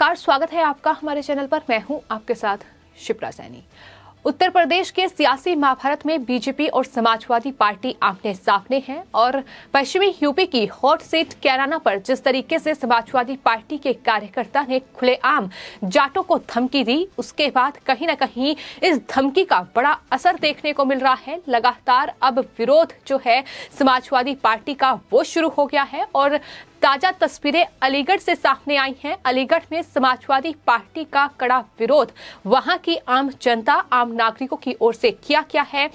नमस्कार, स्वागत है आपका हमारे चैनल पर। मैं हूं आपके साथ शिप्रा सैनी। उत्तर प्रदेश के सियासी महाभारत में बीजेपी और समाजवादी पार्टी आमने सामने हैं और पश्चिमी यूपी की हॉट सीट कैराना पर जिस तरीके से समाजवादी पार्टी के कार्यकर्ता ने खुलेआम जाटों को धमकी दी, उसके बाद कहीं न कहीं इस धमकी का बड़ा असर देखने को मिल रहा है। लगातार अब विरोध जो है समाजवादी पार्टी का वो शुरू हो गया है और ताजा तस्वीरें अलीगढ़ से सामने आई हैं। अलीगढ़ में समाजवादी पार्टी का कड़ा विरोध वहां की आम जनता, आम नागरिकों की ओर से किया गया है।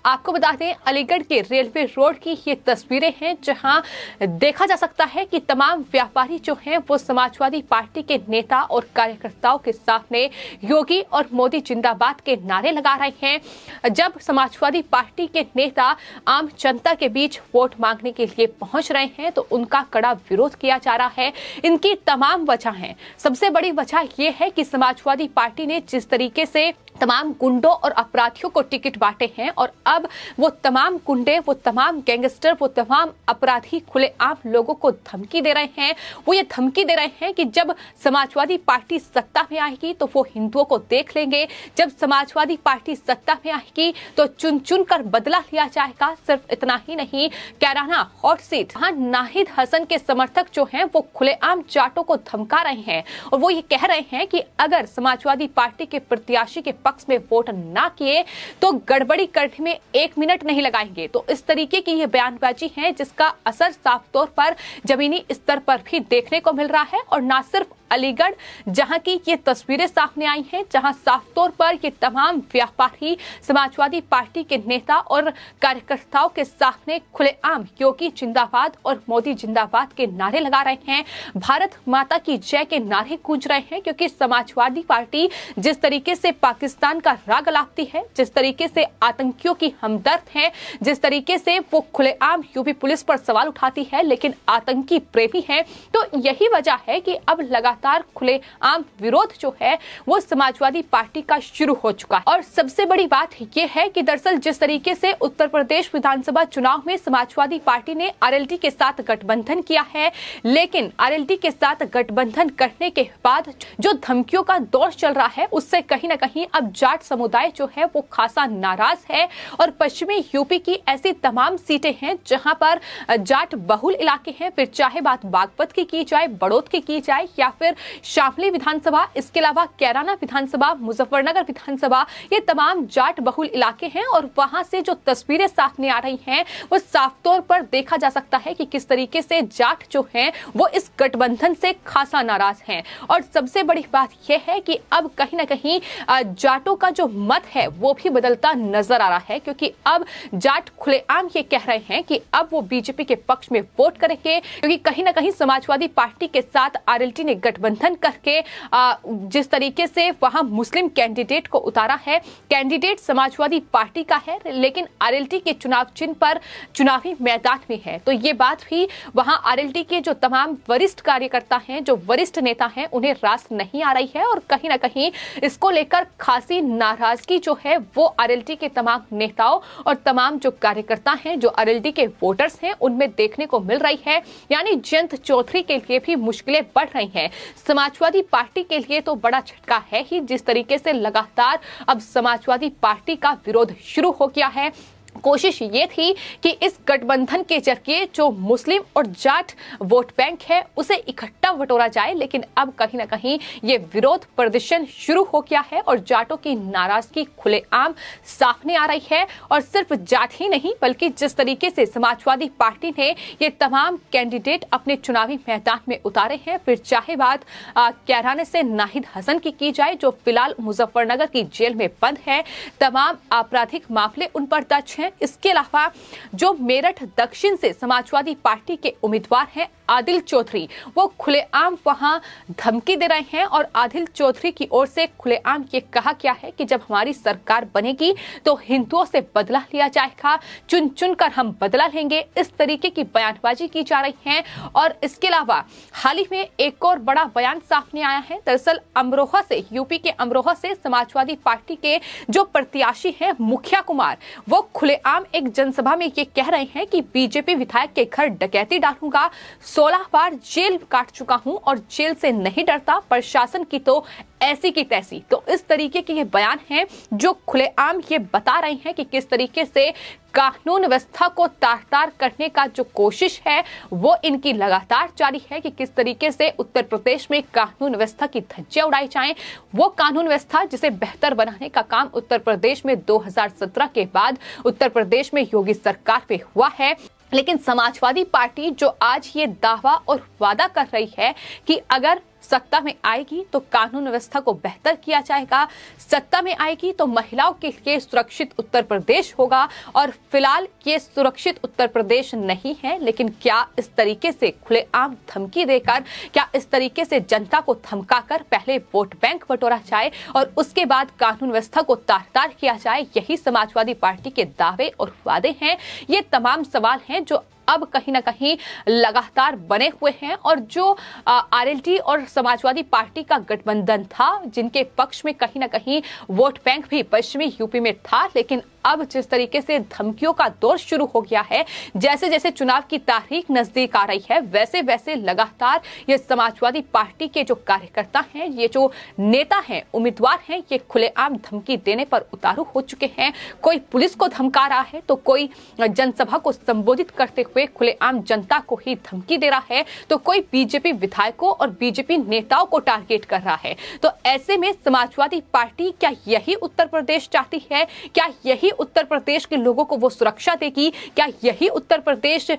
आपको बता दें, अलीगढ़ के रेलवे रोड की ये तस्वीरें हैं जहां देखा जा सकता है कि तमाम व्यापारी जो हैं वो समाजवादी पार्टी के नेता और कार्यकर्ताओं के सामने योगी और मोदी जिंदाबाद के नारे लगा रहे हैं। जब समाजवादी पार्टी के नेता आम जनता के बीच वोट मांगने के लिए पहुंच रहे हैं तो उनका कड़ा विरोध किया जा रहा है। इनकी तमाम वजह हैं। सबसे बड़ी वजह यह है कि समाजवादी पार्टी ने जिस तरीके से तमाम गुंडों और अपराधियों को टिकट बांटे हैं और अब वो तमाम गुंडे, वो तमाम गैंगस्टर, वो तमाम अपराधी खुलेआम लोगों को धमकी दे रहे हैं। वो ये धमकी दे रहे हैं कि जब समाजवादी पार्टी सत्ता में आएगी तो वो हिंदुओं को देख लेंगे, जब समाजवादी पार्टी सत्ता में आएगी तो चुन चुन कर बदला लिया जाएगा। सिर्फ इतना ही नहीं, कैराना हॉट सीट, वहां नाहिद हसन के समर्थक जो हैं वो खुलेआम जाटों को धमका रहे हैं और वो ये कह रहे हैं कि अगर समाजवादी पार्टी के प्रत्याशी के पक्ष में वोट ना किए तो गड़बड़ी करने में 1 मिनट नहीं लगाएंगे। तो इस तरीके की ये बयानबाजी है जिसका असर साफ तौर पर जमीनी स्तर पर भी देखने को मिल रहा है। और ना सिर्फ अलीगढ़, जहां की ये तस्वीरें सामने आई हैं, जहां साफ तौर पर ये तमाम व्यापारी समाजवादी पार्टी के नेता और कार्यकर्ताओं के सामने खुलेआम योगी जिंदाबाद और मोदी जिंदाबाद के नारे लगा रहे हैं, भारत माता की जय के नारे गूंज रहे हैं। क्योंकि समाजवादी पार्टी जिस तरीके से पाकिस्तान का राग अलापती है, जिस तरीके से आतंकियों की हमदर्द है, जिस तरीके से वो खुलेआम यूपी पुलिस पर सवाल उठाती है लेकिन आतंकी प्रेमी है, तो यही वजह है कि अब लगातार खुलेआम विरोध जो है वो समाजवादी पार्टी का शुरू हो चुका है। और सबसे बड़ी बात यह है कि दरअसल जिस तरीके से उत्तर प्रदेश विधानसभा चुनाव में समाजवादी पार्टी ने आरएलडी के साथ गठबंधन किया है, लेकिन आरएलडी के साथ गठबंधन करने के बाद जो धमकियों का दौर चल रहा है उससे कहीं ना कहीं अब जाट समुदाय जो है वो खासा नाराज है। और पश्चिमी यूपी की ऐसी तमाम सीटें हैं जहां पर जाट बहुल इलाके हैं, फिर चाहे बात बागपत की जाए, बड़ौद की जाए या फिर शामली विधानसभा, इसके अलावा कैराना विधानसभा, मुजफ्फरनगर विधानसभा, ये तमाम जाट बहुल इलाके हैं। और वहां से जो तस्वीरें सामने आ रही हैं वो साफ तौर पर देखा जा सकता है कि किस तरीके से जाट जो हैं वो इस गठबंधन से खासा नाराज हैं। और सबसे बड़ी बात यह है कि अब कहीं ना कहीं जाटों का जो मत है वो भी बदलता नजर आ रहा है, क्योंकि अब जाट खुलेआम ये कह रहे हैं कि अब वो बीजेपी के पक्ष में वोट करेंगे, क्योंकि कहीं ना कहीं समाजवादी पार्टी के साथ आरएलडी ने गठबंधन करके जिस तरीके से वहां मुस्लिम कैंडिडेट को उतारा है, कैंडिडेट समाजवादी पार्टी का है लेकिन आरएलडी के चुनाव चिन्ह पर चुनावी मैदान में है। तो ये बात भी वहां आरएलडी के जो तमाम वरिष्ठ कार्यकर्ता हैं, जो वरिष्ठ नेता हैं, उन्हें रास नहीं आ रही है और कहीं ना कहीं इसको लेकर खासी नाराजगी जो है वो आरएलडी के तमाम नेताओं और तमाम जो कार्यकर्ता हैं, जो आरएलडी के वोटर्स हैं, उनमें देखने को मिल रही है। यानी जयंत चौधरी के लिए भी मुश्किलें बढ़ रही हैं। समाजवादी पार्टी के लिए तो बड़ा झटका है ही, जिस तरीके से लगातार अब समाजवादी पार्टी का विरोध शुरू हो गया है। कोशिश ये थी कि इस गठबंधन के जरिए जो मुस्लिम और जाट वोट बैंक है उसे इकट्ठा बटोरा जाए, लेकिन अब कहीं ना कहीं ये विरोध प्रदर्शन शुरू हो गया है और जाटों की नाराजगी खुलेआम सामने आ रही है। और सिर्फ जाट ही नहीं बल्कि जिस तरीके से समाजवादी पार्टी ने ये तमाम कैंडिडेट अपने चुनावी मैदान में उतारे हैं, फिर चाहे बात कैराने से नाहिद हसन की जाए जो फिलहाल मुजफ्फरनगर की जेल में बंद है, तमाम आपराधिक मामले उन पर दर्ज हैं। इसके अलावा जो मेरठ दक्षिण से समाजवादी पार्टी के उम्मीदवार हैं आदिल चौधरी, वो खुलेआम वहां धमकी दे रहे हैं और आदिल चौधरी की ओर से खुलेआम ये कहा गया है कि जब हमारी सरकार बनेगी तो हिंदुओं से बदला लिया जाएगा, चुन चुन कर हम बदला लेंगे। इस तरीके की बयानबाजी की जा रही है। और इसके अलावा हाल ही में एक और बड़ा बयान सामने आया है। दरअसल अमरोहा से, यूपी के अमरोहा से समाजवादी पार्टी के जो प्रत्याशी हैं मुखिया कुमार, वो खुलेआम एक जनसभा में ये कह रहे हैं कि बीजेपी विधायक के घर डकैती डालूंगा, 16 बार जेल काट चुका हूं और जेल से नहीं डरता, प्रशासन की तो ऐसी की तैसी। तो इस तरीके के ये बयान हैं जो खुलेआम ये बता रहे हैं कि किस तरीके से कानून व्यवस्था को तार-तार करने का जो कोशिश है वो इनकी लगातार जारी है कि किस तरीके से उत्तर प्रदेश में कानून व्यवस्था की धज्जियां उड़ाई जाएं। वो कानून व्यवस्था जिसे बेहतर बनाने का काम उत्तर प्रदेश में 2017 के बाद उत्तर प्रदेश में योगी सरकार पे हुआ है। लेकिन समाजवादी पार्टी जो आज ये दावा और वादा कर रही है कि अगर सत्ता में आएगी तो कानून व्यवस्था को बेहतर किया जाएगा, सत्ता में आएगी तो महिलाओं के लिए सुरक्षित उत्तर प्रदेश होगा, और फिलहाल ये सुरक्षित उत्तर प्रदेश नहीं है। लेकिन क्या इस तरीके से खुलेआम धमकी देकर, क्या इस तरीके से जनता को धमकाकर पहले वोट बैंक बटोरा जाए और उसके बाद कानून व्यवस्था को तार-तार किया जाए, यही समाजवादी पार्टी के दावे और वादे हैं। ये तमाम सवाल हैं जो अब कहीं ना कहीं लगातार बने हुए हैं, और जो आरएलडी और समाजवादी पार्टी का गठबंधन था जिनके पक्ष में कहीं ना कहीं वोट बैंक भी पश्चिमी यूपी में था, लेकिन अब जिस तरीके से धमकियों का दौर शुरू हो गया है, जैसे जैसे चुनाव की तारीख नजदीक आ रही है, वैसे वैसे लगातार ये समाजवादी पार्टी के जो कार्यकर्ता हैं, ये जो नेता हैं, उम्मीदवार हैं, ये खुलेआम धमकी देने पर उतारू हो चुके हैं। कोई पुलिस को धमका रहा है तो कोई जनसभा को संबोधित करते हुए खुलेआम जनता को ही धमकी दे रहा है, तो कोई बीजेपी विधायकों और बीजेपी नेताओं को टारगेट कर रहा है। तो ऐसे में समाजवादी पार्टी क्या यही उत्तर प्रदेश चाहती है? क्या यही उत्तर प्रदेश के लोगों को वो सुरक्षा देगी? क्या यही उत्तर प्रदेश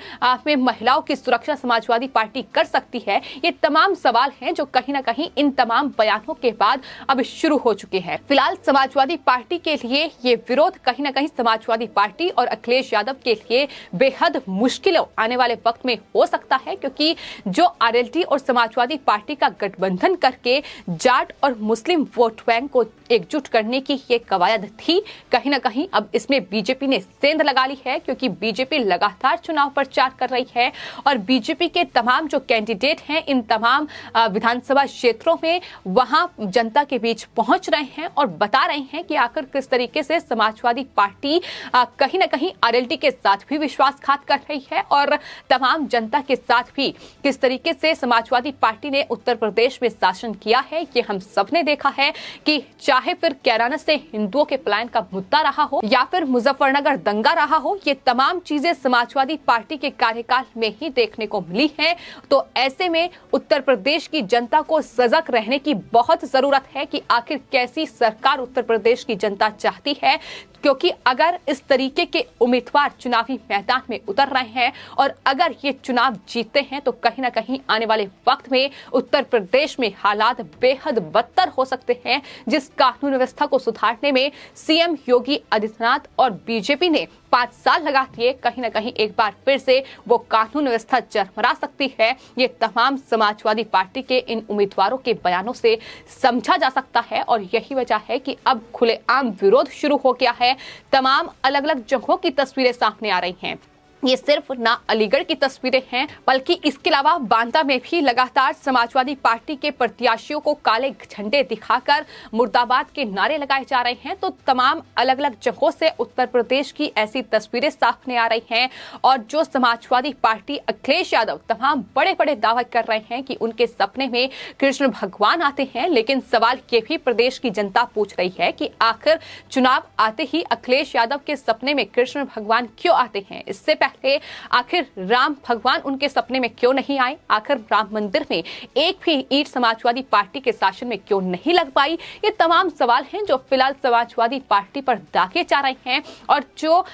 में महिलाओं की सुरक्षा समाजवादी पार्टी कर सकती है? ये तमाम सवाल हैं जो कहीं ना कहीं इन तमाम बयानों के बाद अब शुरू हो चुके हैं। फिलहाल समाजवादी पार्टी के लिए ये विरोध कहीं ना कहीं समाजवादी पार्टी और अखिलेश यादव के लिए बेहद मुश्किल आने वाले वक्त में हो सकता है, क्योंकि जो आरएलडी और समाजवादी पार्टी का गठबंधन करके जाट और मुस्लिम वोट बैंक को एकजुट करने की ये कवायद थी, कहीं ना कहीं अब इसमें बीजेपी ने सेंध लगा ली है, क्योंकि बीजेपी लगातार चुनाव प्रचार कर रही है और बीजेपी के तमाम जो कैंडिडेट हैं इन तमाम विधानसभा क्षेत्रों में वहां जनता के बीच पहुंच रहे हैं और बता रहे हैं कि आखिर किस तरीके से समाजवादी पार्टी कहीं ना कहीं आरएलडी के साथ भी विश्वासघात कर रही है और तमाम जनता के साथ भी किस तरीके से समाजवादी पार्टी ने उत्तर प्रदेश में शासन किया है। ये हम सबने देखा है कि चाहे फिर कैराना से हिंदुओं के पलायन का मुद्दा रहा हो या फिर मुजफ्फरनगर दंगा रहा हो, ये तमाम चीजें समाजवादी पार्टी के कार्यकाल में ही देखने को मिली हैं। तो ऐसे में उत्तर प्रदेश की जनता को सजग रहने की बहुत जरूरत है कि आखिर कैसी सरकार उत्तर प्रदेश की जनता चाहती है, क्योंकि अगर इस तरीके के उम्मीदवार चुनावी मैदान में उतर रहे हैं और अगर ये चुनाव जीतते हैं तो कहीं ना कहीं आने वाले वक्त में उत्तर प्रदेश में हालात बेहद बदतर हो सकते हैं। जिस कानून व्यवस्था को सुधारने में सीएम योगी आदित्यनाथ और बीजेपी ने 5 साल लगा दिए, कहीं ना कहीं एक बार फिर से वो कानून व्यवस्था चरमरा सकती है। ये तमाम समाजवादी पार्टी के इन उम्मीदवारों के बयानों से समझा जा सकता है और यही वजह है कि अब खुलेआम विरोध शुरू हो गया है। तमाम अलग अलग जगहों की तस्वीरें सामने आ रही हैं। ये सिर्फ ना अलीगढ़ की तस्वीरें हैं, बल्कि इसके अलावा बांदा में भी लगातार समाजवादी पार्टी के प्रत्याशियों को काले झंडे दिखाकर मुर्दाबाद के नारे लगाए जा रहे हैं। तो तमाम अलग अलग जगहों से उत्तर प्रदेश की ऐसी तस्वीरें सामने आ रही हैं और जो समाजवादी पार्टी अखिलेश यादव तमाम बड़े बड़े दावे कर रहे हैं कि उनके सपने में कृष्ण भगवान आते हैं। लेकिन सवाल ये भी प्रदेश की जनता पूछ रही है कि आखिर चुनाव आते ही अखिलेश यादव के सपने में कृष्ण भगवान क्यों आते हैं? इससे पहले आखिर राम भगवान उनके सपने में क्यों नहीं आए? आखिर राम मंदिर में एक भी ईंट समाजवादी पार्टी के शासन में क्यों नहीं लग पाई? ये तमाम सवाल हैं जो फिलहाल समाजवादी पार्टी पर दागे जा रहे हैं और जो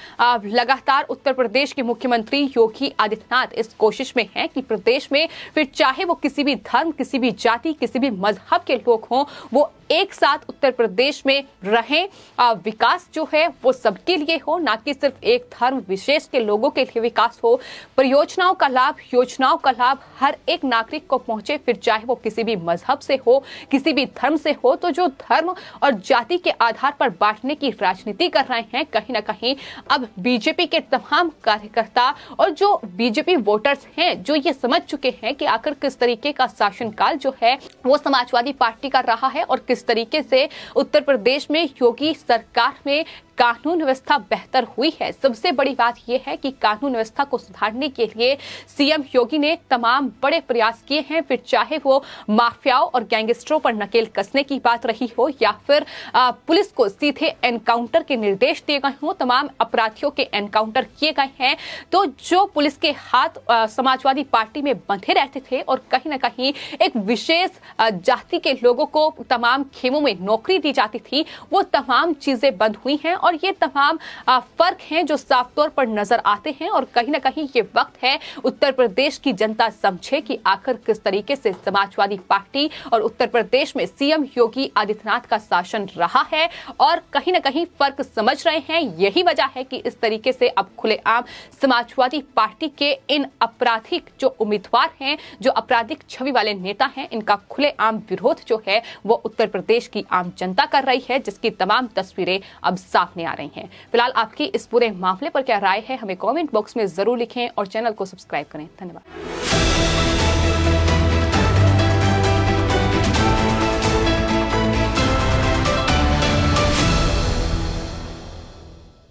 लगातार उत्तर प्रदेश के मुख्यमंत्री योगी आदित्यनाथ इस कोशिश में हैं कि प्रदेश में फिर चाहे वो किसी भी धर्म, किसी भी जाति, किसी भी मजहब के लोग हों, वो एक साथ उत्तर प्रदेश में रहें। विकास जो है वो सबके लिए हो, ना कि सिर्फ एक धर्म विशेष के लोगों के लिए विकास हो। परियोजनाओं का लाभ, योजनाओं का लाभ हर एक नागरिक को पहुंचे, फिर चाहे वो किसी भी मजहब से हो, किसी भी धर्म से हो। तो जो धर्म और जाति के आधार पर बांटने की राजनीति कर रहे हैं, कहीं ना कहीं अब बीजेपी के तमाम कार्यकर्ता और जो बीजेपी वोटर्स हैं जो ये समझ चुके हैं कि आखिर किस तरीके का शासनकाल जो है वो समाजवादी पार्टी का रहा है और किस तरीके से उत्तर प्रदेश में योगी सरकार में कानून व्यवस्था बेहतर हुई है। सबसे बड़ी बात यह है कि कानून व्यवस्था को सुधारने के लिए सीएम योगी ने तमाम बड़े प्रयास किए हैं, फिर चाहे वो माफियाओं और गैंगस्टरों पर नकेल कसने की बात रही हो या फिर पुलिस को सीधे एनकाउंटर के निर्देश दिए गए हों, तमाम अपराधियों के एनकाउंटर किए गए हैं। तो जो पुलिस के हाथ समाजवादी पार्टी में बंधे रहते थे और कहीं ना कहीं एक विशेष जाति के लोगों को तमाम खेमों में नौकरी दी जाती थी, वो तमाम चीजें बंद हुई हैं और ये तमाम फर्क हैं जो साफ तौर पर नजर आते हैं। और कहीं ना कहीं ये वक्त है उत्तर प्रदेश की जनता समझे कि आखिर किस तरीके से समाजवादी पार्टी और उत्तर प्रदेश में सीएम योगी आदित्यनाथ का शासन रहा है और कहीं ना कहीं फर्क समझ रहे हैं। यही वजह है कि इस तरीके से अब खुलेआम समाजवादी पार्टी के इन आपराधिक जो उम्मीदवार हैं, जो आपराधिक छवि वाले नेता हैं, इनका खुलेआम विरोध जो है वो उत्तर प्रदेश की आम जनता कर रही है, जिसकी तमाम तस्वीरें अब सामने आ रही हैं। फिलहाल आपकी इस पूरे मामले पर क्या राय है, हमें कमेंट बॉक्स में जरूर लिखें और चैनल को सब्सक्राइब करें। धन्यवाद।